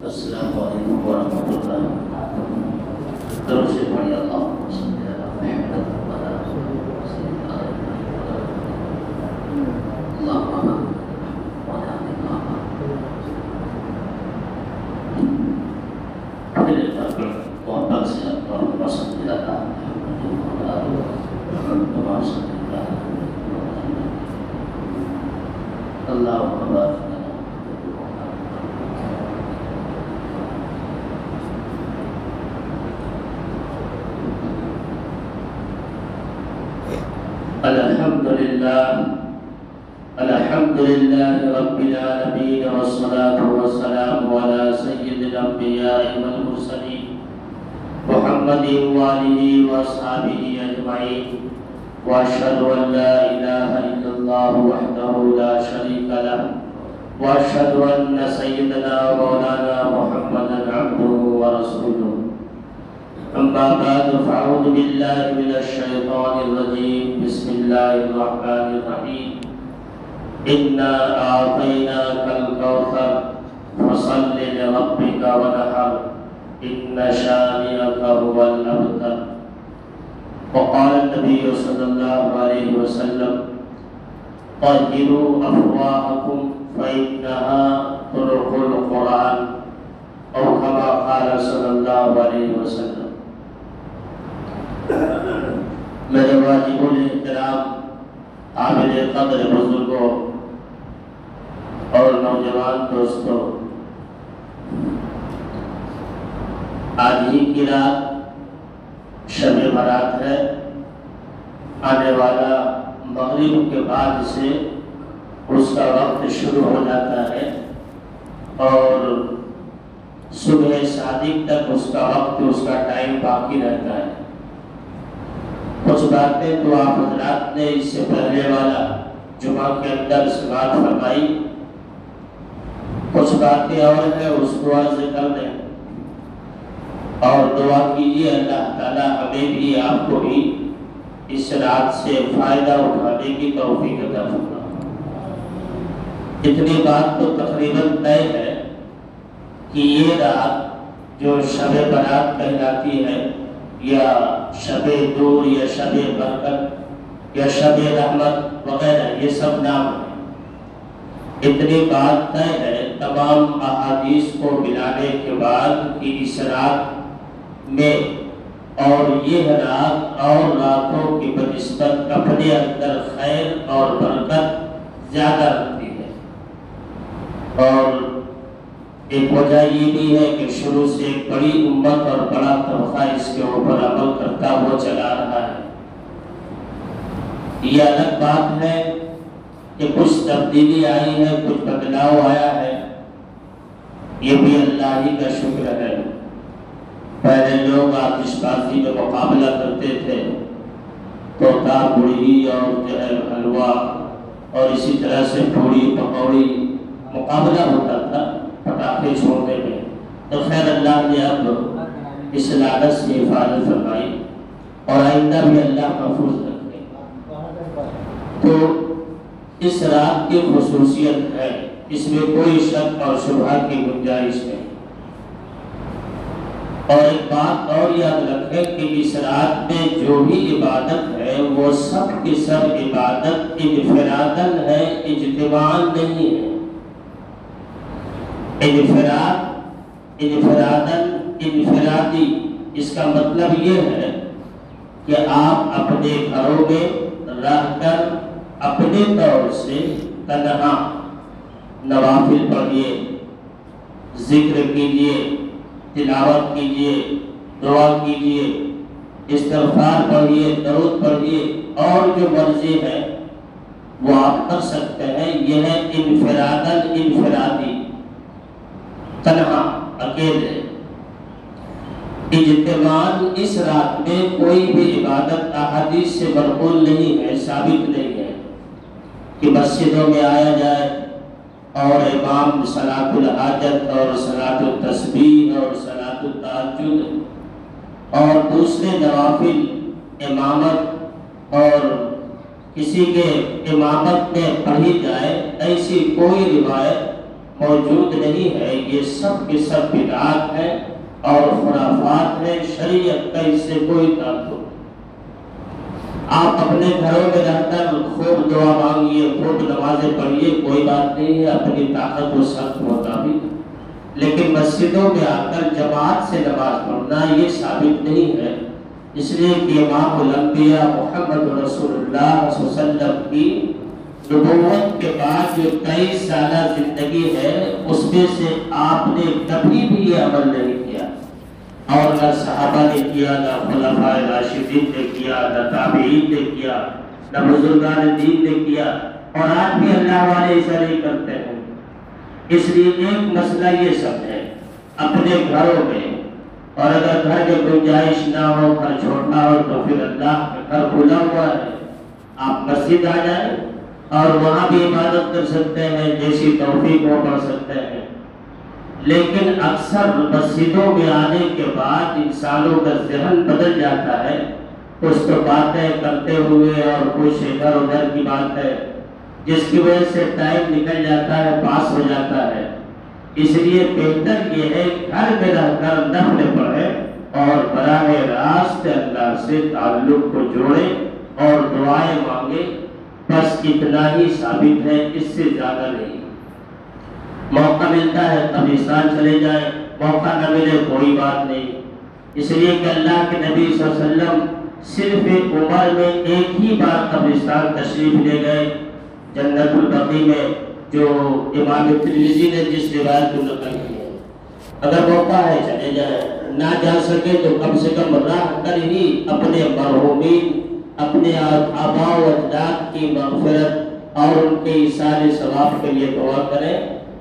السلام علیکم ورحمۃ اللہ وبرکاتہ۔ درود سے پڑھیے اللہم صلی علی محمد وعلی آلہ سیدنا اللہم پھر محبت سے اللہم صلی علی محمد وعلی آلہ سیدنا اللہم بارک الحمد لله رب العالمين والصلاة والسلام على سيد الأنبياء والمرسلين محمد وآله وأصحابه أجمعين وأشهد أن لا إله إلا الله وحده لا شريك له وأشهد أن سيدنا مولانا محمدا عبده ورسوله أما بعد فأعوذ بالله من الشيطان الرجيم بسم الله الرحمن الرحيم إنا أعطيناك الكوثر فصل لربك وانحر إن شانئك هو الأبتر وقال النبي صلى الله عليه وسلم طهروا أفواهكم فإنها طرق القرآن أو كما قال صلى الله عليه وسلم۔ میرے واجب الاحترام قابل قدر بزرگوں اور نوجوان دوستوں، آج ہی کی رات شب برات ہے۔ آنے والا مغرب کے بعد سے اس کا وقت شروع ہو جاتا ہے اور صبح صادق تک اس کا وقت، اس کا ٹائم باقی رہتا ہے۔ کچھ باتیں تو آپ حضرات نے اس سے پہلے والا جمعہ کے اندر سماعت فرمائی، کچھ باتیں اور ہیں، اس کو عرض کر دیں اور دعا کیجیے اللہ تعالیٰ ہمیں بھی آپ کو بھی اس رات سے فائدہ اٹھانے کی توفیق عطا فرمائے۔ اتنی بات تو تقریباً طے ہے کہ یہ رات جو شب برات کہلاتی ہے یا شب دور یا شب برکت یا شب رحمت وغیرہ، یہ سب نام ہیں۔ اتنی بات طے ہے تمام احادیث کو ملانے کے بعد کہ اس رات میں اور یہ رات اور راتوں کی بنسبت اپنے اندر خیر اور برکت زیادہ رکھتی ہے، اور ایک وجہ یہ بھی ہے کہ شروع سے ایک بڑی امت اور بڑا طبقہ اس کے اوپر عمل کرتا ہوا چلا رہا ہے۔ یہ الگ بات ہے کہ کچھ تبدیلی آئی ہے، کچھ بدلاؤ آیا ہے، یہ بھی اللہ ہی کا شکر ہے۔ پہلے لوگ آتش بازی میں مقابلہ کرتے تھے، طوطا بڑھی اور جو ہے حلوہ اور اسی طرح سے پوڑی پکوڑی مقابلہ ہوتا تھا پٹاخے چھوڑنے میں، تو خیر اللہ نے اب اس لعنت سے حفاظت فرمائی اور آئندہ بھی اللہ محفوظ رکھے۔ تو اس رات کی خصوصیت ہے، اس میں کوئی شک اور شبہ کی گنجائش نہیں۔ اور ایک بات اور یاد رکھیں کہ اس رات میں جو بھی عبادت ہے وہ سب کی سب عبادت انفراداً ہے، اجتماعاً نہیں ہے۔ انفرادی، اس کا مطلب یہ ہے کہ آپ اپنے گھروں میں رہ کر اپنے طور سے تنہا نوافل پڑھیے، ذکر کیجیے، تلاوت کیجیے، دعا کیجیے، استغفار پڑھیے، درود پڑھیے، اور جو مرضی ہے وہ آپ کر سکتے ہیں۔ یہ ہے انفرادی، تنہا، اکیلے۔ اجتماع اس رات میں کوئی بھی عبادت احادیث سے منقول نہیں ہے، ثابت نہیں ہے کہ مسجدوں میں آیا جائے اور امام صلاۃ الحاجت اور صلاۃ التسبیح اور صلاۃ التہجد اور دوسرے نوافل امامت اور کسی کے امامت میں پڑھی جائے، ایسی کوئی روایت موجود نہیں ہے، یہ سب کے سب بدعات ہیں اور خرافات ہیں، شریعت کا اس سے کوئی تعلق نہیں۔ آپ اپنے گھروں میں رہ کر خوب دعا مانگیے، خوب نمازیں پڑھیے، کوئی بات نہیں ہے، اپنی طاقت و سخت مطابق، لیکن مسجدوں میں آ کر جماعت سے نماز پڑھنا یہ ثابت نہیں ہے، اس لیے کہ امام الانبیاء محمد رسول اللہ صلی اللہ علیہ وسلم کی نبوت کے بعد جو 23 سالہ زندگی ہے اس میں سے آپ نے کبھی بھی یہ عمل نہیں کیا، اور نہ صحابہ نے کیا، نہ خلفاء راشدین نے کیا، نہ تابعین نے کیا، نہ بزرگان دین نے کیا، اور آج بھی اللہ والے ایسا نہیں کرتے ہیں۔ اس لیے ایک مسئلہ یہ سب ہے اپنے گھروں میں، اور اگر گھر میں گنجائش نہ ہو، گھر چھوٹا ہو، تو پھر اللہ کا گھر کھلا ہوا ہے، آپ مسجد آ جائیں اور وہاں بھی عبادت کر سکتے ہیں، جیسی توفیق ہو پڑھ سکتے ہیں۔ لیکن اکثر مسجدوں میں آنے کے بعد انسانوں کا ذہن بدل جاتا ہے، کچھ تو باتیں کرتے ہوئے اور کچھ ادھر ادھر کی بات ہے، جس کی وجہ سے ٹائم نکل جاتا ہے، پاس ہو جاتا ہے۔ اس لیے بہتر یہ ہے گھر میں رہ کر نفل پڑھیں اور براہ راست اللہ سے تعلق کو جوڑیں اور دعائیں مانگیں، بس اتنا ہی ثابت ہے، اس سے زیادہ نہیں۔ موقع ملتا ہے قبرستان چلے جائیں، موقع نہ ملے کوئی بات نہیں، اس لیے کہ اللہ کے نبی صلی اللہ علیہ وسلم صرف ایک عمر میں ایک ہی بار قبرستان تشریف لے گئے، جنت البقیع میں، جو امام ترمذی نے جس روایت کو نقل کی ہے۔ اگر موقع ہے چلے جائیں، نہ جا سکے تو کم سے کم راہ کر ہی اپنے مرحومین، اپنے آباء و اجداد کی مغفرت اور ان کے ایصال ثواب کے لیے دعا کریں،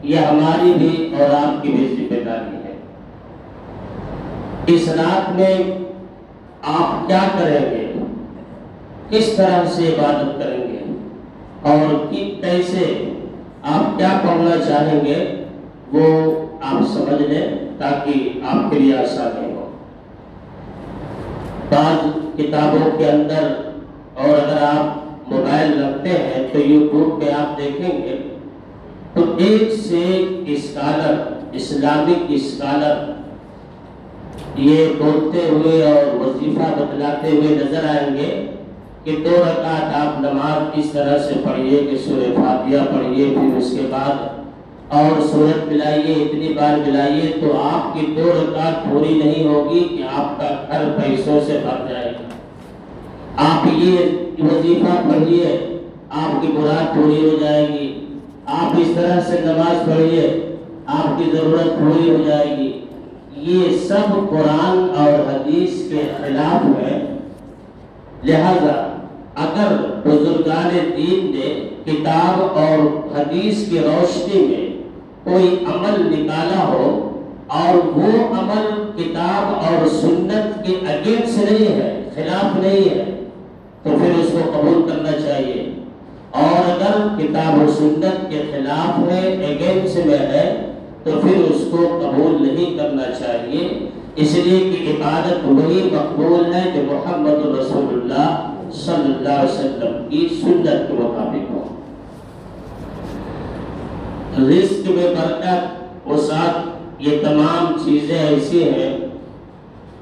یہ ہماری بھی اور آپ کی بھی ذمہ داری ہے۔ اس رات میں آپ کیا کریں گے، کس طرح سے عبادت کریں گے اور کیسے آپ کیا پڑھنا چاہیں گے، وہ آپ سمجھ لیں تاکہ آپ کے لیے آسانی ہو۔ بعض کتابوں کے اندر، اور اگر آپ موبائل رکھتے ہیں تو یوٹیوب پہ آپ دیکھیں گے تو ایک سے اسکالر، اسلامک اسکالر یہ بولتے ہوئے اور وظیفہ بتلاتے ہوئے نظر آئیں گے کہ 2 رکعت آپ نماز اس طرح سے پڑھیے کہ سورہ فاتحہ پڑھیے، پھر اس کے بعد اور سورت ملائیے، اتنی بار ملائیے تو آپ کی 2 رکعت پوری نہیں ہوگی کہ آپ کا گھر پیسوں سے بھر جائے گا۔ آپ یہ وظیفہ پڑھیے، آپ کی مراد پوری ہو جائے گی، آپ اس طرح سے نماز پڑھیے، آپ کی ضرورت پوری ہو جائے گی۔ یہ سب قرآن اور حدیث کے خلاف ہے، لہذا اگر بزرگان دین نے کتاب اور حدیث کی روشنی میں کوئی عمل نکالا ہو اور وہ عمل کتاب اور سنت کے اگینسٹ نہیں ہے، خلاف نہیں ہے، تو پھر اس کو قبول کرنا چاہیے، اور اگر کتاب و سنت کے خلاف ہے، اگینسٹ میں ہے، تو پھر اس کو قبول نہیں کرنا چاہیے، اس لیے کہ عبادت وہی مقبول ہے جو محمد رسول اللہ صلی اللہ علیہ وسلم کی سنت کے مطابق ہو۔ رزق میں برکت، وسعت، یہ تمام چیزیں ایسی ہیں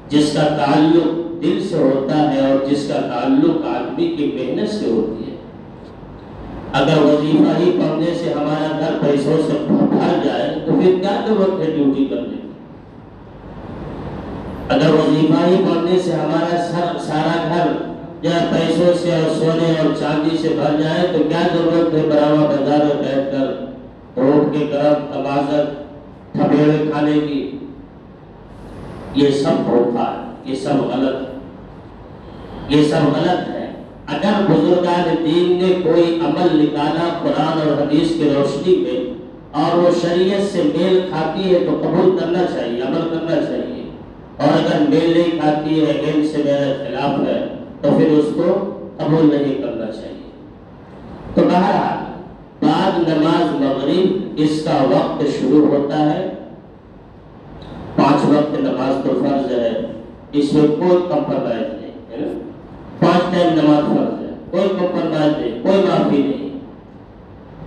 جس کا تعلق دل سے ہوتا ہے اور جس کا تعلق آدمی کی محنت سے ہوتی ہے۔ اگر وظیفہ ہی پڑھنے سے ہمارا گھر پیسوں سے بھر جائے تو پھر کیا ضرورت ہے ڈیوٹی کرنے کی؟ اگر وظیفہ ہی پڑھنے سے ہمارا سارا گھر یا پیسوں سے اور سونے اور چاندی سے بھر جائے تو کیا ضرورت ہے براوا بازار میں بیٹھ کر روڈ کے طرف تمازت تھپیڑے کھانے کی؟ یہ سب دھوکہ ہے، یہ سب غلط، یہ سب غلط ہے۔ اگر بزرگان دین نے کوئی عمل نکالا قرآن اور حدیث کی روشنی میں اور وہ شریعت سے میل کھاتی ہے تو قبول کرنا چاہیے، عمل کرنا چاہیے، اور اگر میل نہیں کھاتی ہے، اگینسٹ سے میرے خلاف ہے، تو پھر اس کو قبول نہیں کرنا چاہیے۔ تو بہرحال بعد نماز مغرب اس کا وقت شروع ہوتا ہے، 5 وقت نماز تو فرض ہے، اس میں کوئی کمپرومائز نہیں ہے نا، 5 ٹائم نماز فرض ہے، کوئی کمپرومائز نہیں، کوئی معافی نہیں۔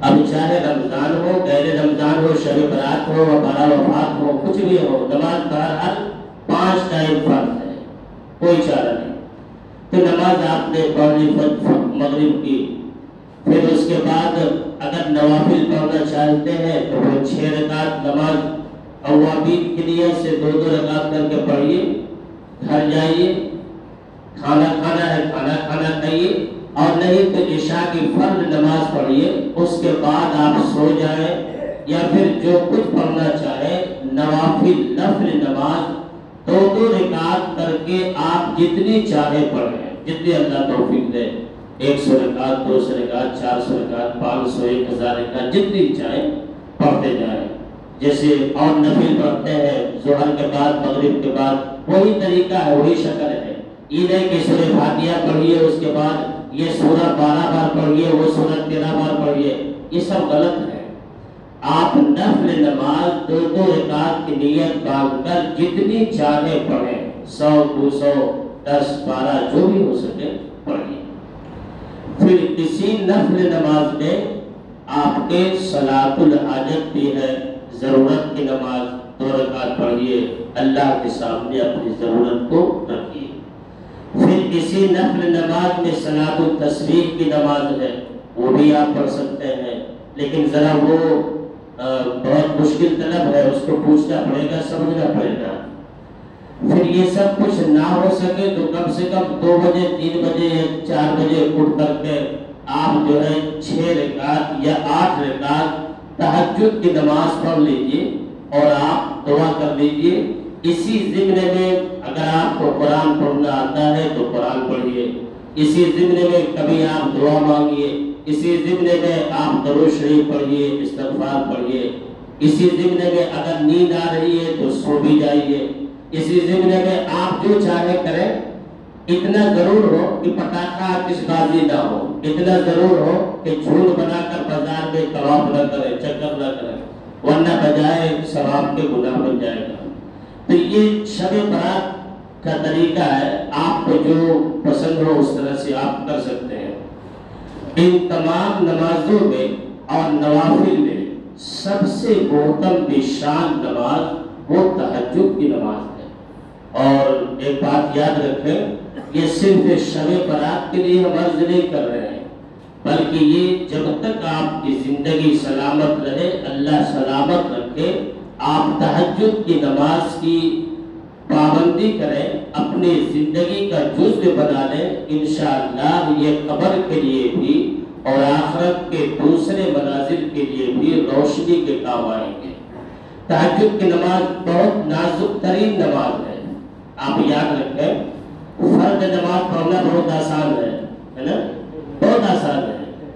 اب چاہے رمضان ہو، غیر رمضان ہو، شب برات ہو، بارہ وفات ہو، کچھ بھی ہو، نماز بہرحال 5 ٹائم فرض ہے، کوئی چارہ نہیں۔ تو نماز آپ نے پڑھ لی مغرب کی، پھر اس کے بعد اگر نوافل پڑھنا چاہتے ہیں تو وہ 6 رکعت نماز اوابین کی نیت سے 2 رکعت کر کے پڑھیے، گھر جائیے، کھانا کھانا ہے کھانا کھائیے، اور نہیں تو عشاء کی فرض نماز پڑھیے، اس کے بعد آپ سو جائیں، یا پھر جو کچھ پڑھنا چاہیں نوافل نفل نماز 2 رکعت کر کے آپ جتنی چاہے پڑھیں، جتنی اللہ توفیق دے، 100 رکعت، 200 رکعت، 400 رکعت، 500، 1000 رکعت، جتنی چاہیں پڑھتے جائیں۔ جیسے اور نفل پڑھتے ہیں ظہر کے بعد، مغرب کے بعد، وہی طریقہ ہے، وہی شکل ہے۔ یہ نہیں کہ سورہ فاتحہ پڑھیے اس کے بعد یہ سورہ 12 بار پڑھیے، وہ سورہ 13 بار پڑھیے، یہ سب غلط ہے۔ آپ نفل نماز 2 رکعت کی نیت باندھ کر جتنی چاہے پڑھیں، 100، 200، 10، 12 جو بھی ہو سکے پڑھیے۔ پھر اسی نفل نماز میں آپ کے صلاۃ الحاجت بھی ہے، ضرورت کی نماز 2 رکعت پڑھیے، اللہ کے سامنے اپنی ضرورت کو رکھیے۔ پھر اسی نفل نماز میں صلاۃ التسبیح کی نماز ہے، وہ بھی آپ پڑھ سکتے ہیں، لیکن ذرا وہ بہت مشکل طلب ہے، اس کو پوچھنا پڑے گا، سمجھنا پڑے گا۔ پھر یہ سب کچھ نہ ہو سکے تو کم سے کم 2 بجے، 3 بجے یا 4 بجے اٹھ کر کے آپ جو ہے 6 رکعت یا 8 رکعت تہجد کی نماز پڑھ لیجئے اور آپ دعا کر لیجئے۔ اسی ضمن میں اگر آپ کو قرآن پڑھنا آتا ہے تو قرآن پڑھیے، اسی ضمن میں کبھی آپ دعا مانگیے، اسی ضمن میں آپ درود شریف پڑھیے، استغفار پڑھیے، اسی ضمن میں اگر نیند آ رہی ہے تو سو بھی جائیے، اسی ضمن میں آپ جو چاہے کریں۔ اتنا ضرور ہو کہ پٹاخہ آتش بازی نہ ہو، اتنا ضرور ہو کہ جھوٹ بنا کر بازار میں طواف نہ کریں، چکر نہ کریں، ورنہ بجائے ثواب کے گناہ بن جائے گا۔ تو یہ شب برات کا طریقہ ہے، آپ کو جو پسند ہو اس طرح سے آپ کر سکتے ہیں۔ ان تمام نمازوں میں اور نوافل میں سب سے محترم بشان نماز وہ تہجد کی نماز ہے۔ اور ایک بات یاد رکھیں، یہ صرف شب برات کے لیے ہم عرض نہیں کر رہے ہیں، بلکہ یہ جب تک آپ کی زندگی سلامت رہے، اللہ سلامت رکھے، آپ تہجد کی نماز کی پابندی کریں، اپنی زندگی کا جزو بنا لیں، انشاءاللہ یہ قبر کے لیے بھی اور آخرت کے دوسرے منازل کے لیے بھی روشنی کے کام آئیں گے۔ تہجد کی نماز بہت نازک ترین نماز ہے، آپ یاد رکھیں۔ فرض نماز پڑھنا بہت آسان ہے نا، بہت آسان ہے،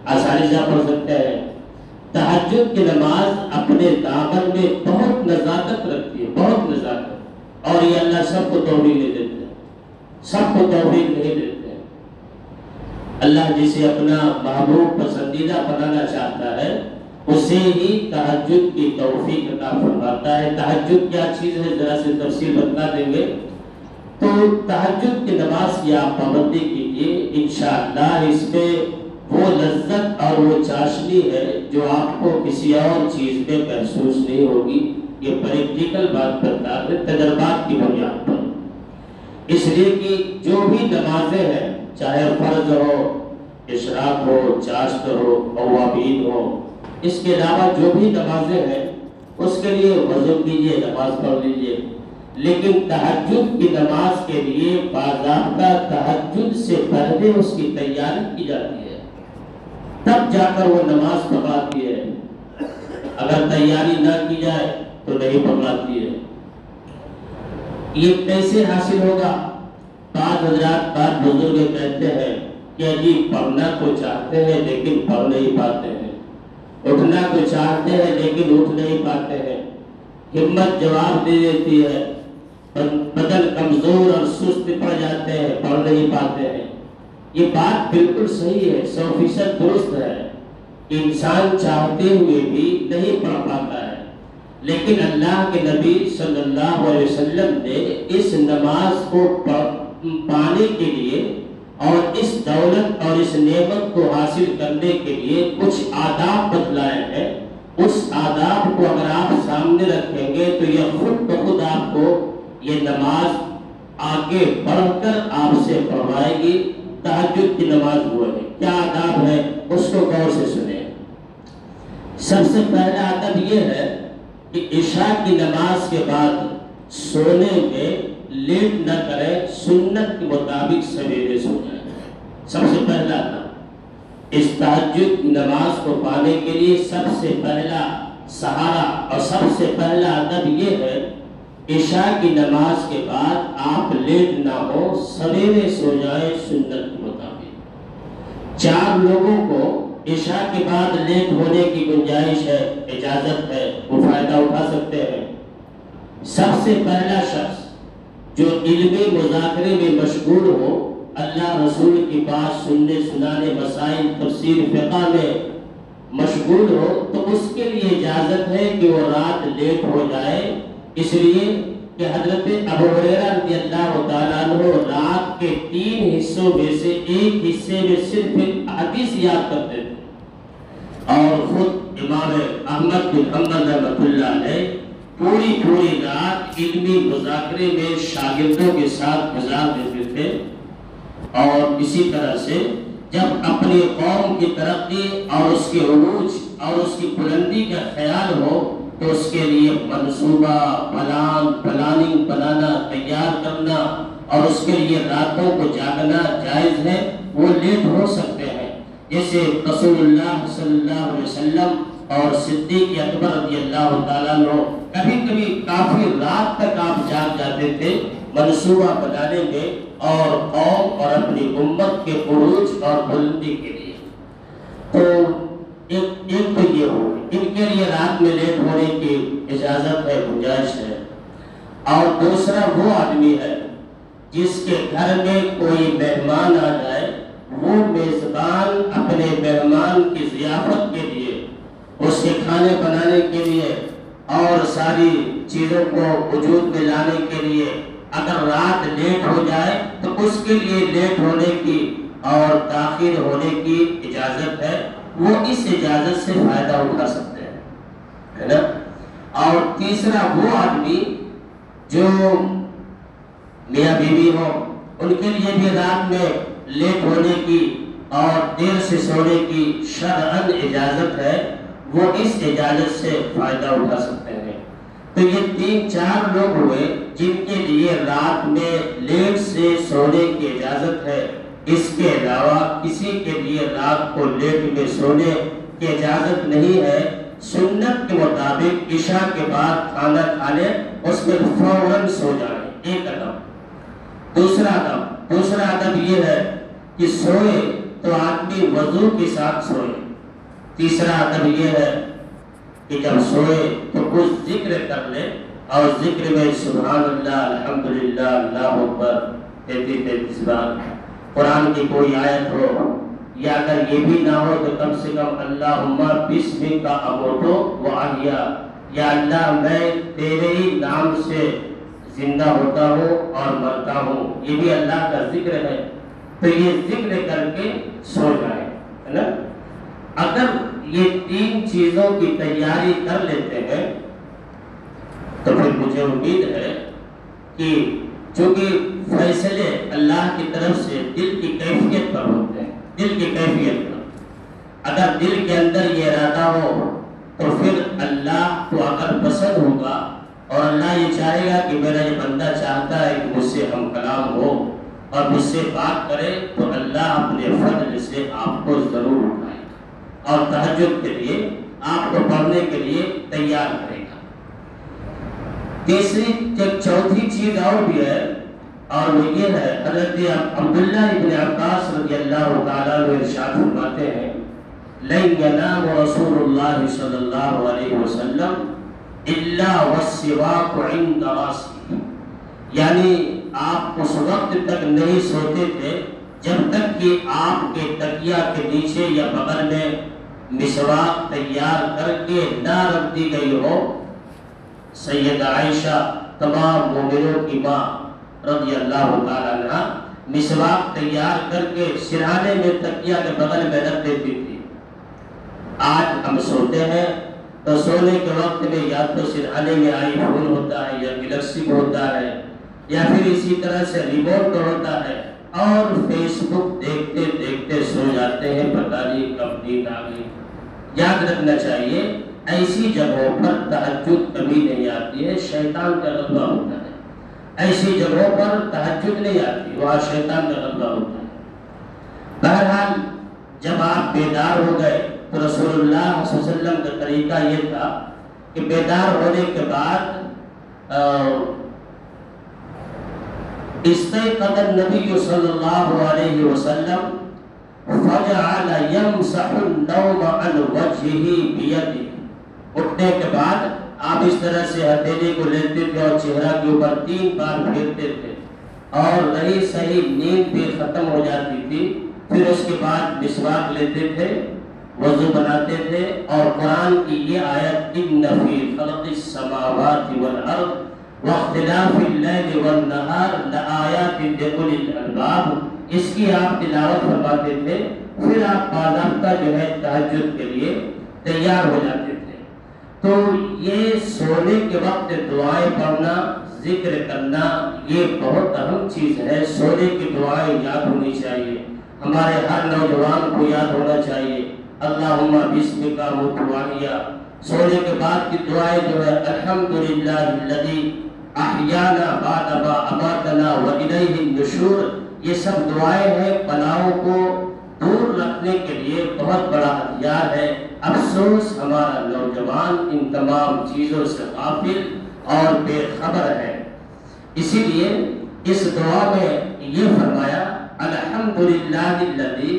آسانی سے آپ پڑھ سکتے ہیں۔ تہجد کی نماز اپنے دامن میں بہت نزاکت رکھتی ہے، بہت نزاکت، اور یہ اللہ سب کو توفیق نہیں دیتے، سب کو توفیق نہیں دیتے۔ اللہ جسے اپنا محبوب پسندیدہ بنانا چاہتا ہے اسے ہی تہجد کی توفیق عطا فرماتا ہے۔ تہجد کیا چیز ہے ذرا سے تفصیل بتا دیں گے۔ تو تہجد کی نماز کی آپ پابندی کیجیے، انشاءاللہ اس میں وہ لذت اور وہ چاشنی ہے جو آپ کو کسی اور چیز میں محسوس نہیں ہوگی۔ یہ پریکٹیکل بات کرتا ہے، تجربات کی بنیاد پر، اس لیے کہ جو بھی نمازیں ہیں، چاہے فرض ہو، اشراق ہو، چاشت ہو، اوابین ہو، اس کے علاوہ جو بھی نمازیں ہیں اس کے لیے وضو کیجیے، نماز پڑھ لیجیے، لیکن تہجد کی نماز کے لیے باضابطہ تہجد سے پہلے اس کی تیاری کی جاتی ہے، تب جا کر وہ نماز پڑھاتی ہے۔ اگر تیاری نہ کی جائے تو نہیں پڑھاتی ہے۔ یہ کیسے حاصل ہوگا؟ بعض حضرات، بعض بزرگ کہتے ہیں کہ جی پڑھنا تو چاہتے ہیں لیکن پڑھ نہیں پاتے ہیں، اٹھنا تو چاہتے ہیں لیکن اٹھ نہیں پاتے ہیں، ہمت جواب دے دیتی ہے، بدن کمزور اور سست پڑ جاتے ہیں، پڑھ نہیں پاتے ہیں۔ یہ بات بالکل صحیح ہے، 100% درست ہے، انسان چاہتے ہوئے بھی نہیں پڑھ پاتا ہے، لیکن اللہ کے نبی صلی اللہ علیہ وسلم نے اس نماز کو پانے کے لیے اور اس دولت اور اس نعمت کو حاصل کرنے کے لیے کچھ آداب بتلائے ہیں، اس آداب کو اگر آپ سامنے رکھیں گے تو یہ خود بخود آپ کو یہ نماز آگے بڑھ کر آپ سے پڑھوائے گی۔ تہجد کی نماز وہ ہے، کیا آداب ہے اس کو غور سے سنیں۔ سب سے پہلا آداب یہ ہے کہ عشاء کی نماز کے بعد سونے میں لیٹ نہ کریں، سنت کے مطابق سویرے سو جائیں۔ سب سے پہلا آداب اس تہجد کی نماز کو پانے کے لیے سب سے پہلا سہارا اور سب سے پہلا ادب یہ ہے، عشاء کی نماز کے بعد آپ لیٹ نہ ہو، سویرے سو جائیں سنت کے مطابق۔ 4 لوگوں کو عشاء کے بعد لیٹ ہونے کی گنجائش ہے، اجازت ہے، وہ فائدہ اٹھا سکتے ہیں۔ سب سے پہلا شخص جو علمی مذاکرے میں مشغول ہو، اللہ رسول کی بات سننے سنانے، مسائل تفسیر فقہ میں مشغول ہو، تو اس کے لیے اجازت ہے کہ وہ رات لیٹ ہو جائے، اس لیے کہ حضرت ابو ہریرہ رضی اللہ تعالیٰ عنہ رات کے 3 حصوں میں سے ایک حصے میں صرف ایک حدیث یاد کرتے تھے، اور خود امام احمد بن حنبل رحمۃ اللہ علیہ پوری رات علمی مذاکرے میں شاگردوں کے ساتھ گزار دیتے تھے۔ اور اسی طرح سے جب اپنی قوم کی ترقی اور اس کے عروج اور اس کی بلندی کا خیال ہو تو اس کے لیے منصوبہ پلاننگ بنانا، تیار کرنا اور اس کے لیے راتوں کو جاگنا جائز ہے، وہ لیٹ ہو سکتے ہیں۔ جیسے رسول اللہ صلی اللہ علیہ وسلم اور صدیق اکبر رضی اللہ تعالیٰ عنہ کبھی کبھی کافی رات تک آپ جاگ جاتے تھے منصوبہ بنانے میں اور قوم اور اپنی امت کے عروج اور بلندی کے لیے۔ تو ایک تو یہ ہو، ان کے لیے رات میں لیٹ ہونے کی اجازت ہے، گنجائش ہے۔ اور دوسرا وہ آدمی ہے جس کے گھر میں کوئی مہمان آ جائے، وہ میزبان اپنے مہمان کی ضیافت کے لیے، اس کے کھانے بنانے کے لیے اور ساری چیزوں کو وجود میں لانے کے لیے اگر رات لیٹ ہو جائے تو اس کے لیے لیٹ ہونے کی اور تاخیر ہونے کی اجازت ہے، وہ اس اجازت سے فائدہ اٹھا سکتے ہیں، ہے نا۔ اور تیسرا وہ آدمی جو میاں بیوی ہو، ان کے لیے بھی رات میں لیٹ ہونے کی اور دیر سے سونے کی شرعاً اجازت ہے، وہ اس اجازت سے فائدہ اٹھا سکتے ہیں۔ تو یہ 3-4 لوگ ہوئے جن کے لیے رات میں لیٹ سے سونے کی اجازت ہے۔ اس کے علاوہ کسی کے لیے رات کو لیٹ میں سونے کی اجازت نہیں ہے۔ سنت کے مطابق عشاء کے بعد کھانا کھانے اس میں فوراً سو جائیں، ایک ادب۔ دوسرا ادب یہ ہے کہ سوئے تو آدمی وضو کے ساتھ سوئے۔ تیسرا ادب یہ ہے کہ جب سوئے تو کچھ ذکر کر لے، اور ذکر میں سبحان اللہ، الحمدللہ، اللہ اکبر 33 بار، قرآن کی کوئی آیت ہو، یا اگر یہ بھی نہ ہو تو کم سے کم اللہم بسمک اموتو واحیا، یا اللہ میں تیرے ہی نام سے زندہ ہوتا ہوں اور مرتا ہوں، یہ بھی اللہ کا ذکر ہے۔ تو یہ ذکر کر کے سو جائیں، ہے نا۔ اگر یہ 3 چیزوں کی تیاری کر لیتے ہیں تو پھر مجھے امید ہے کہ چونکہ فیصلے اللہ کی طرف سے دل کی کیفیت پر ہوتے ہیں، دل کی کیفیت پر، اگر دل کے اندر یہ ارادہ ہو تو پھر اللہ کو اگر پسند ہوگا اور اللہ یہ چاہے گا کہ میرا یہ بندہ چاہتا ہے کہ مجھ سے ہم کلام ہو اور مجھ سے بات کرے، تو اللہ اپنے فضل سے آپ کو ضرور اٹھائے گا اور تہجد کے لیے آپ کو پڑھنے کے لیے تیار کرے گا۔ چوتھی چیز اور بھی ہے، اور وہ یہ ہے، حضرت عبداللہ ابن عباس رضی اللہ تعالیٰ عنہ ارشاد فرماتے ہیں، لَن يَنَامَ رَسُولُ اللَّهِ صلی اللہ علیہ وسلم إِلَّا وَالسِّوَاكُ عِنْدَ رَأْسِهِ، یعنی آپ اس وقت تک نہیں سوتے تھے جب تک کہ آپ کے تکیہ کے نیچے یا بغل میں مسواک تیار کر کے نہ رکھ دی گئی ہو۔ سیدہ عائشہ تمام مومنوں کی ماں رضی اللہ تعالیٰ عنہ مسواک تیار کر کے سرہانے میں تکیہ کے بغل میں رکھ دیتی تھی۔ آج ہم سوتے ہیں تو سونے کے وقت میں یا تو سرہانے میں آئی فون ہوتا ہے یا گلیکسی ہوتا ہے یا پھر اسی طرح سے ریموٹ ہوتا ہے، اور فیس بک دیکھتے دیکھتے سو جاتے ہیں، پتہ نہیں کب نیند آ گئی۔ یاد رکھنا چاہیے ایسی جگہوں پر تہجد کبھی نہیں آتی ہے، شیطان کا غلبہ ہوتا ہے۔ ایسی جگہوں پر تہجد نہیں آتی، وہاں شیطان کا غلبہ ہوتا ہے۔ بہرحال جب آپ بیدار ہو گئے تو رسول اللہ صلی اللہ علیہ وسلم کا طریقہ یہ تھا کہ بیدار ہونے کے بعد استيقظ النبي صلی اللہ علیہ وسلم فجعل يمسح النوم عن وجهه بيده۔ اٹھنے کے بعد آپ اس طرح سے ہتھیلی کو لیتے تھے اور چہرہ کے اوپر 3 بار پھیرتے تھے، اور رہی صحیح نیند بھی ختم ہو جاتی تھی۔ پھر اس کے بعد مسواک لیتے تھے، وضو بناتے تھے، اور قرآن کی یہ آیت ان فی خلق السماوات والارض واختلاف اللیل والنہار لآیات لأولی الالباب، اس کی آپ تلاوت فرماتے تھے۔ پھر آپ باضابطہ جو ہے تہجد کے لیے تیار ہو جاتے تھے۔ تو یہ سونے کے وقت دعائیں پڑھنا، ذکر کرنا، یہ بہت اہم چیز ہے۔ سونے کی دعائیں یاد ہونی چاہیے، ہمارے ہر نوجوان کو یاد ہونا چاہیے۔ اللہم بسمک متواہیا، سونے کے بعد کی دعائیں جو ہے الحمدللہ الذی احیانا بعد ما اماتنا والیہ النشور، یہ سب دعائیں ہیں بلاؤں کو دور رکھنے کے لیے بہت بڑا ہتھیار ہے۔ افسوس ہمارا نوجوان ان تمام چیزوں سے غافل اور بے خبر ہے۔ اسی لیے اس دعا میں یہ فرمایا الحمدللہ الذی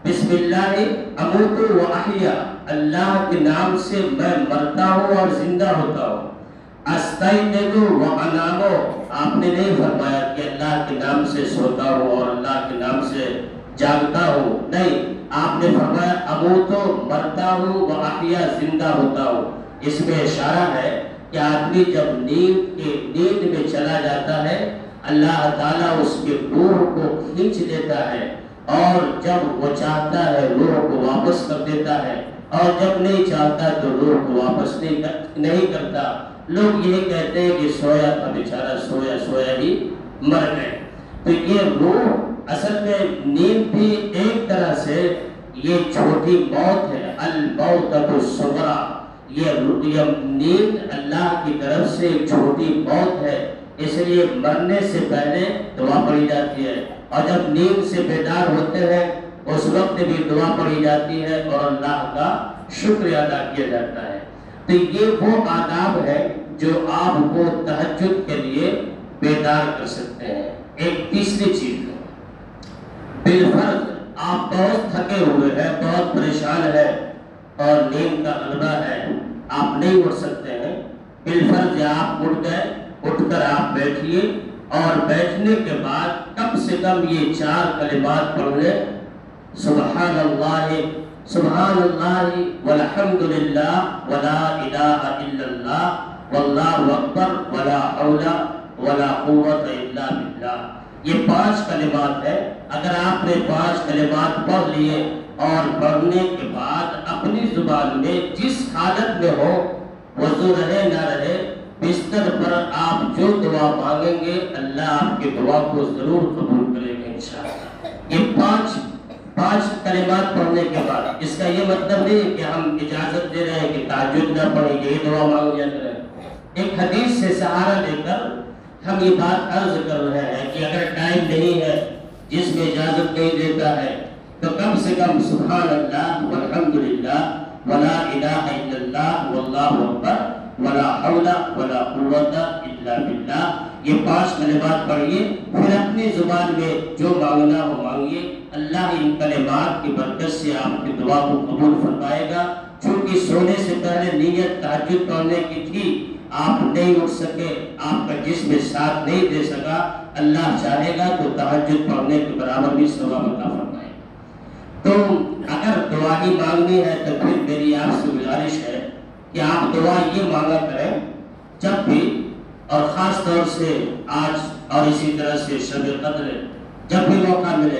بسم اللہ اموت و احیا، اللہ کے نام سے میں مرتا ہوں اور زندہ ہوتا ہوں۔ استیقظ و انام، آپ نے نہیں فرمایا کہ اللہ کے نام سے سوتا ہوں اور اللہ کے نام سے جاگتا ہوں، نہیں، آپ نے فرمایا اموت، مرتا ہوں، و احیا، زندہ ہوتا ہوں۔ اس میں اشارہ ہے کہ آدمی جب نیند میں چلا جاتا ہے، اللہ تعالیٰ اس کے روح کو کھینچ لیتا ہے، اور جب وہ چاہتا ہے روح کو واپس کر دیتا ہے، اور جب نہیں چاہتا تو روح کو واپس نہیں کرتا۔ لوگ یہی کہتے ہیں کہ سویا تھا بیچارہ، سویا سویا ہی مر گئے۔ تو یہ روح اصل میں نیند بھی ایک طرح سے یہ چھوٹی موت ہے، الموتۃ الصغریٰ، یہ نیند اللہ کی طرف سے ایک چھوٹی موت ہے، اس لیے مرنے سے پہلے دعا پڑھی جاتی ہے، اور جب نیند سے بیدار ہوتے ہیں اس وقت بھی دعا پڑھی جاتی ہے اور اللہ کا شکر ادا کیا جاتا ہے۔ تو یہ وہ آداب ہے جو آپ کو تہجد کے لیے بیدار کر سکتے ہیں۔ ایک تیسری چیز ہے، بالفرض آپ بہت تھکے ہوئے ہیں، بہت پریشان ہیں اور نیند کا غلبہ ہے، آپ نہیں اٹھ سکتے ہیں، بالفرض آپ اٹھ گئے، اٹھ کر آپ بیٹھیے، اور بیٹھنے کے بعد کم سے کم یہ 4 کلمات پڑھ لیں، سبحان اللہ والحمد للہ ولا الہ الا اللہ واللہ اکبر ولا حول ولا قوت الا باللہ۔ یہ 5 کلمات ہیں۔ اگر آپ نے 5 کلمات پڑھ لیے اور پڑھنے کے بعد اپنی زبان میں جس حالت میں ہو، وضو رہے نہ رہے، بستر پر آپ جو دعا مانگیں گے اللہ آپ کی دعا کو ضرور قبول کرے گا انشاءاللہ۔ یہ 5 کلمات پڑھنے کے بعد، اس کا یہ مطلب نہیں کہ ہم اجازت دے رہے ہیں کہ تہجد نہ پڑھیں، یہی دعا مانگ لیا کریں۔ ایک حدیث سے سہارا لے کر ہم یہ بات عرض کر رہے ہیں کہ اگر ٹائم نہیں ہے، جس میں اجازت نہیں دیتا ہے، تو کم سے کم سبحان اللہ والحمدللہ ولا الہ الا اللہ واللہ اکبر ولا حول ولا قوت الا باللہ، یہ 5 کلمات پڑھیے، پھر اپنی زبان میں جو مانگنا ہو مانگیے، اللہ ان کلمات کی برکت سے آپ کی دعا کو قبول فرمائے گا۔ چونکہ سونے سے پہلے نیت تہجد پڑھنے کی تھی، آپ نہیں اٹھ سکے، آپ کا جسم ساتھ نہیں دے سکا، اللہ چاہے گا تو تہجد پڑھنے کے برابر بھی ثواب عطا فرمائے۔ تو اگر دعا ہی مانگنی ہے تو پھر میری آپ سے گزارش ہے کہ آپ دعا یہ مانگا کریں، جب بھی اور خاص طور سے آج اور اسی طرح سے شب قدر جب بھی موقع ملے،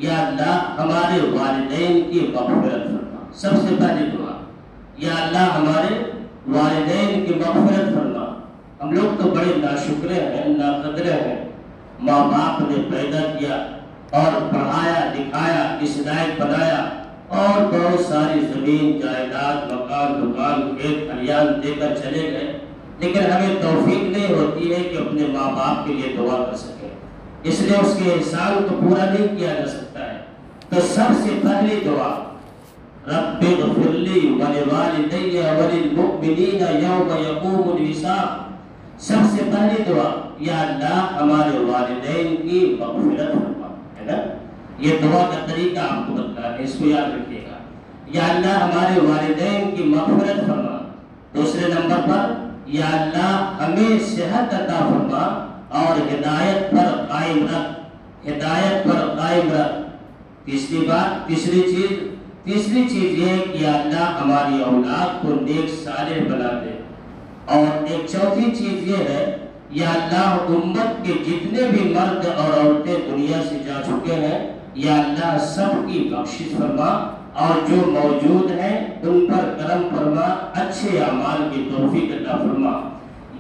یا اللہ ہمارے والدین کی مغفرت فرما، سب سے پہلی دعا، یا اللہ ہمارے والدین کی مغفرت فرما۔ ہم لوگ تو بڑے ناشکرے ہیں، ناقدرے ہیں، ماں باپ نے پیدا کیا اور پڑھایا لکھایا، اس لائق بنایا اور بہت ساری زمین جائیداد مکان دکان کھیت کھلیان دے کر چلے گئے، لیکن ہمیں توفیق نہیں ہوتی ہے کہ اپنے ماں باپ کے لیے دعا کر سکیں، اس لیے اس کے احسان کو پورا نہیں کیا جا سکتا ہے۔ تو سب سے پہلی دعا رب اغفر لی ولوالدی وللمؤمنین یوم یقوم الحساب، سب سے پہلی دعا یا اللہ ہمارے والدین کی مغفرت فرما، ہے نا؟ یہ دعا کا طریقہ آپ کو بتایا ہے، اس کو یاد رکھیے گا، یا اللہ ہمارے والدین کی مغفرت فرما۔ دوسرے نمبر پر یا اللہ ہمیں صحت عطا فرما اور ہدایت پر قائم رکھ، ہدایت پر قائم رکھ۔ تیسری چیز یہ کہ یا اللہ ہماری اولاد کو نیک صالح بنا دے، اور ایک چوتھی چیز یہ ہے یا اللہ امت کے جتنے بھی مرد اور عورتیں دنیا سے جا چکے ہیں یا اللہ سب کی بخشش فرما، اور جو موجود ہیں ان پر کرم فرما، اچھے اعمال کی توفیق عطا فرما۔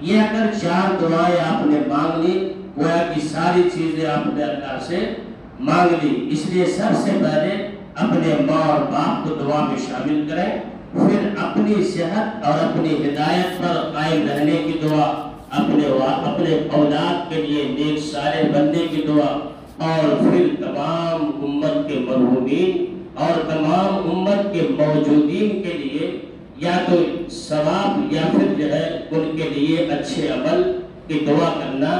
یہ اگر 4 دعائیں آپ نے مانگ لی، گویا کہ ساری چیزیں آپ نے اللہ سے مانگ لی۔ اس لیے سب سے پہلے اپنے ماں اور باپ کو دعا میں شامل کریں، پھر اپنی صحت اور اپنی ہدایت پر قائم رہنے کی دعا، اپنے اولاد کے لیے نیک صالح بننے کی دعا، اور پھر تمام امت کے مرحومین اور تمام امت کے موجودین کے لیے یا تو ثواب یا پھر جو ہے ان کے لیے اچھے عمل کی دعا کرنا۔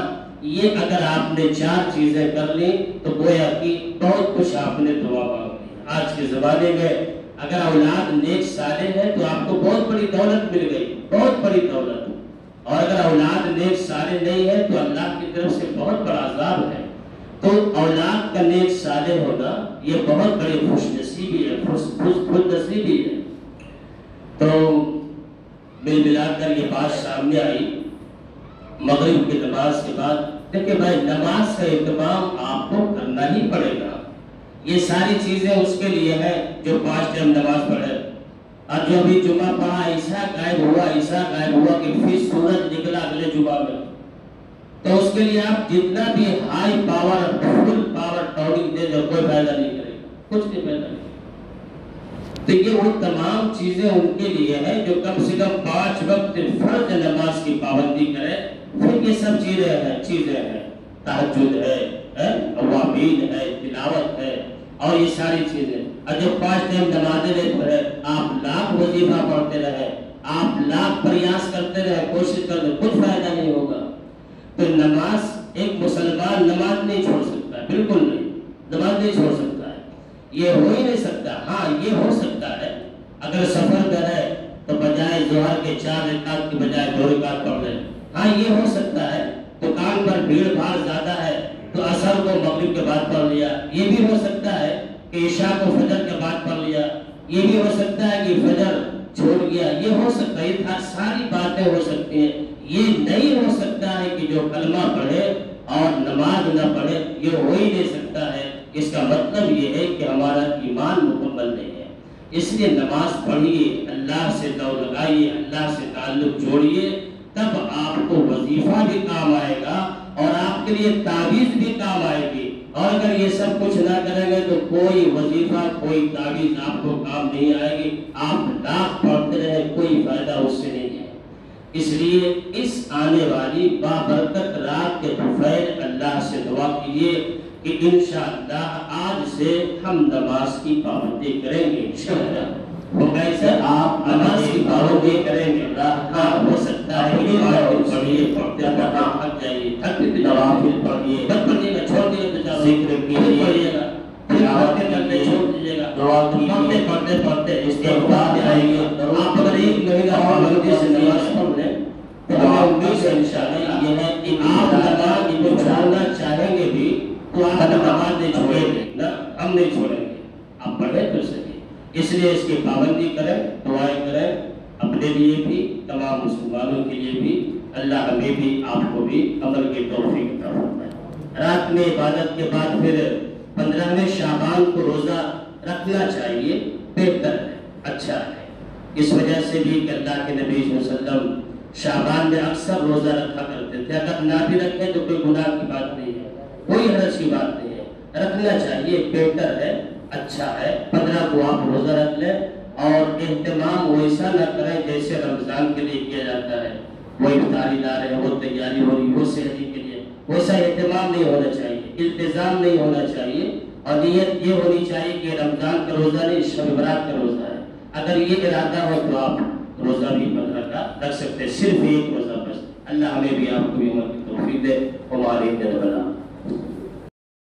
یہ اگر آپ نے 4 چیزیں کر لی تو گویا کہ بہت کچھ آپ نے دعا مانگ لی۔ آج کے زمانے میں اگر اولاد نیک صالح ہے تو آپ کو بہت بڑی دولت مل گئی، بہت بڑی دولت، اور اگر اولاد نیک صالح نہیں ہے تو اللہ کی طرف سے بہت بڑا عذاب ہے۔ تو اولاد کا نیک صالح ہونا یہ بہت بڑی خوش نصیبی ہے، خود نصیبی ہے۔ تو مل ملا کر یہ بات سامنے آئی مغرب کی نماز کے بعد، دیکھیں بھائی نماز کا اہتمام آپ کو کرنا ہی پڑے گا۔ یہ ساری چیزیں اس کے لیے ہیں جو 5 ٹائم نماز پڑھے، اور جو ابھی جمعہ پڑھا عیسیٰ غائب ہوا کہ پھر سورج نکلا اگلے جمعہ میں، تو اس کے لیے آپ جتنا بھی ہائی پاور فل پاور ٹاؤننگ دے دو کوئی فائدہ نہیں کرے گا، کچھ نہیں فائدہ نہیں۔ تو یہ وہ تمام چیزیں ان کے لیے ہیں جو کم سے کم 5 وقت فرض نماز کی پابندی کرے۔ پھر یہ سب چیزیں ہیں، تہجد ہے، اوابین ہے، تلاوت ہے، اور یہ ساری چیزیں۔ اور جب 5 ٹائم نمازیں نہیں پڑھے، آپ لاکھ وظیفہ پڑھتے رہے، آپ لاکھ پریاس کرتے رہے، کوشش کرتے، کچھ فائدہ نہیں ہوگا۔ تو نماز، ایک مسلمان نماز نہیں چھوڑ سکتا ہے، بالکل نہیں، نماز نہیں چھوڑ سکتا ہے، یہ ہو ہی نہیں سکتا۔ ہاں یہ ہو سکتا ہے اگر سفر میں ہے تو بجائے ظہر کے 4 رکعت کی بجائے 2 رکعت پڑھ لیں، ہاں یہ ہو سکتا ہے۔ دکان پر بھیڑ بھاڑ زیادہ ہے تو عصر کو مغرب کے بعد پڑھ لیا، یہ بھی ہو سکتا ہے کہ عشاء کو فجر کے بعد پڑھ لیا، یہ بھی ہو سکتا ہے کہ فجر چھوڑ گیا، یہ ہو سکتا ہے، یہ ساری باتیں ہو سکتی ہیں۔ یہ نہیں ہو سکتا ہے کہ جو کلمہ پڑھے اور نماز نہ پڑھے، یہ ہو ہی نہیں سکتا ہے۔ اس کا مطلب یہ ہے کہ ہمارا ایمان مکمل نہیں ہے۔ اس لیے نماز پڑھیے، اللہ سے دو لگائیے، اللہ سے تعلق جوڑیے، تب آپ کو وظیفہ بھی کام آئے گا اور آپ کے لیے تعویذ بھی کام آئے گی۔ اور اگر یہ سب کچھ نہ کریں گے تو کوئی وظیفہ کوئی تعویذ آپ کو کام نہیں آئے گی، آپ لاکھ پڑھتے رہے کوئی فائدہ اس سے نہیں ہے۔ اس لیے اس آنے والی بابرکت رات کے دوپہر اللہ سے دعا کیجیے کہ انشاءاللہ آج سے ہم نماز کی پابندی کریں گے، انشاءاللہ۔ وہ کیسے آپ نماز کی پابندی کریں گے؟ ہاں ہو سکتا ہے کہ پڑھیے، پڑھتے تھک جائیے، نوافل پڑھیے، بس پڑھیے گا، چھوڑ دیے تو ذکر کیجیے، پڑھیے گا، پھر پڑھتے کرتے چھوڑ دیجیے گا، پڑھتے اس کے بعد آئیں گے۔ آپ اگر 1 مہینہ پابندی سے نماز پڑھ لیں تو ہمیں امید ہے انشاءاللہ یہ ہے کہ آپ نماز کو چھوڑنا چاہیں گے بھی تو آپ نماز نہیں چھوڑیں گے، نہ ہم نہیں چھوڑیں گے، آپ پڑھیں تو صحیح۔ اس لیے اس کی پابندی کریں، دعائیں کریں، اپنے لیے بھی، تمام مسلمانوں کے لیے بھی، اللہ ہمیں بھی آپ کو بھی عمل کی توفیق عطا فرمائے۔ رات میں عبادت کے بعد پھر 15ویں شعبان کو روزہ رکھنا چاہیے، بہتر ہے، اچھا ہے۔ اس وجہ سے بھی کہ اللہ کے نبی صلی اللہ علیہ وسلم شعبان میں اکثر روزہ رکھا کرتے تھے۔ اگر نہ بھی رکھیں تو کوئی گناہ کی بات نہیں ہے، کوئی حرج کی بات نہیں ہے، رکھنا چاہیے، بہتر ہے، اچھا ہے۔ 15 کو آپ روزہ رکھ لیں اور اہتمام ویسا نہ کریں جیسے رمضان کے لیے کیا جاتا ہے، وہ افطاری لا رہے ہیں، وہ تیاری ہو رہی ہے، وہ سحری کے لیے، ویسا اہتمام نہیں ہونا چاہیے، التزام نہیں ہونا چاہیے، اور نیت یہ ہونی چاہیے کہ رمضان کا روزہ نہیں، شب برات کا روزہ ہے۔ اگر یہ ارادہ ہو تو آپ روزہ بھی 15 کا رکھ سکتے ہیں، صرف ایک روزہ بس۔ اللہ ہمیں بھی آپ کو بھی عمل کی توفیق دے، ہمارے دل بنا